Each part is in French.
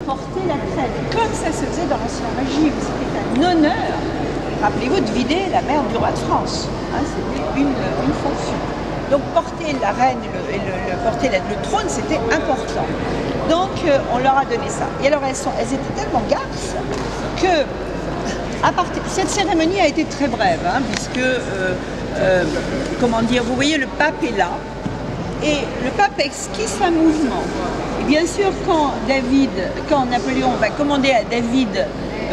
porter la crête, comme ça se faisait dans l'Ancien Régime. C'était un honneur, rappelez-vous, de vider la mère du roi de France. Hein, c'était une fonction. Donc porter la reine et porter le trône, c'était important. Donc on leur a donné ça. Et alors elles étaient tellement garces que cette cérémonie a été très brève, hein, puisque, comment dire, vous voyez, le pape est là, et le pape esquisse un mouvement. Et bien sûr, quand Napoléon va commander à David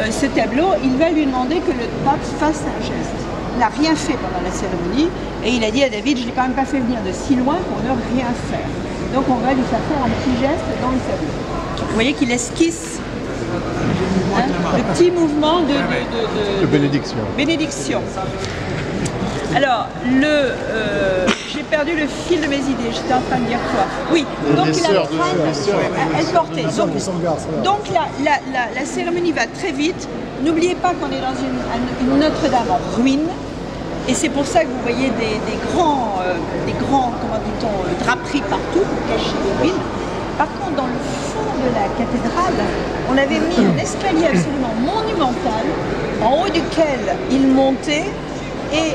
ce tableau, il va lui demander que le pape fasse un geste. Il n'a rien fait pendant la cérémonie, et il a dit à David, je ne l'ai quand même pas fait venir de si loin pour ne rien faire. Donc on va lui faire un petit geste dans le tableau. Vous voyez qu'il esquisse hein, le petit mouvement de bénédiction. Bénédiction. Alors, j'ai perdu le fil de mes idées, j'étais en train de dire quoi. Oui, donc elle portait. Donc la cérémonie va très vite. N'oubliez pas qu'on est dans une Notre-Dame en ruine. Et c'est pour ça que vous voyez des grands comment dit-on, draperies partout pour cacher les ruines. Par contre, dans le fond de la cathédrale, on avait mis un escalier absolument monumental, en haut duquel il montait, et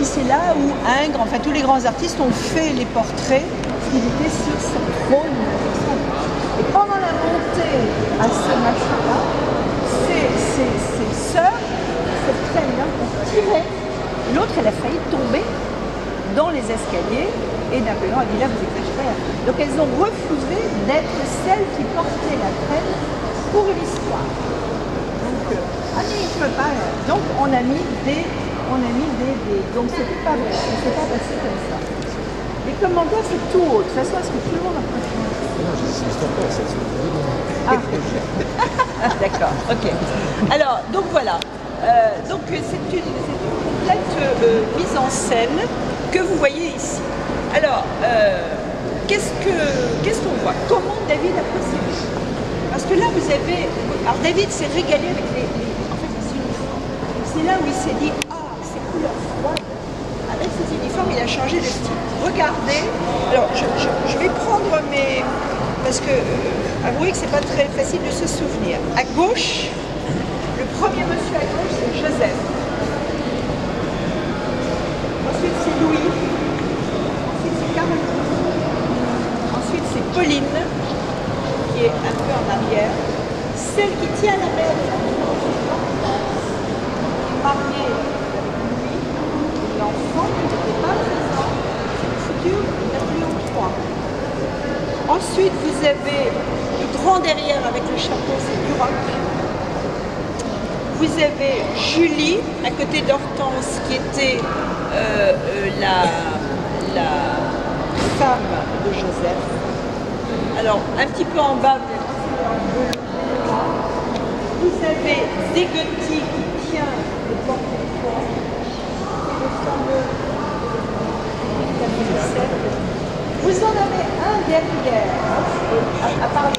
c'est là où Ingres, enfin tous les grands artistes ont fait les portraits, parce qu'il était sur son trône. Et pendant la montée à ce machin-là, ces sœurs, cette traîne-là, ont tiré. L'autre, elle a failli tomber dans les escaliers, et Napoléon a dit là, vous exagérez. Donc elles ont refusé d'être celles qui portaient la traîne pour l'histoire. Donc, on a mis des... Donc c'était pas vrai, ça ne s'est pas passé comme ça. Les commentaires, c'est tout haut. De toute façon, est-ce que tout le monde a préféré? Ah, d'accord, ok. Alors, donc voilà. Donc c'est une complète mise en scène que vous voyez ici. Alors, qu'est-ce qu'on voit? Comment David a procédé? Parce que là, vous avez... Alors, David s'est régalé avec les uniformes. C'est là où il s'est dit, ah, ces couleurs froides, avec ces uniformes, il a changé de style. Regardez, alors, je vais prendre mes... Parce que, avouez que c'est pas très facile de se souvenir. À gauche, le premier monsieur à gauche, c'est Joseph. Ensuite, c'est Louis. Ensuite, c'est Caroline. Ensuite, c'est Pauline, qui est un peu en arrière. Celle qui tient la mère de mariée avec Louis, l'enfant qui n'était pas présent, c'est le futur Napoléon III. Ensuite, vous avez le grand derrière avec le chapeau, c'est Duroc. Vous avez Julie, à côté d'Hortense, qui était la femme de Joseph. Alors, un petit peu en bas, vous avez Desghetti qui tient le porte-fort, le fameux vous en avez un derrière, à part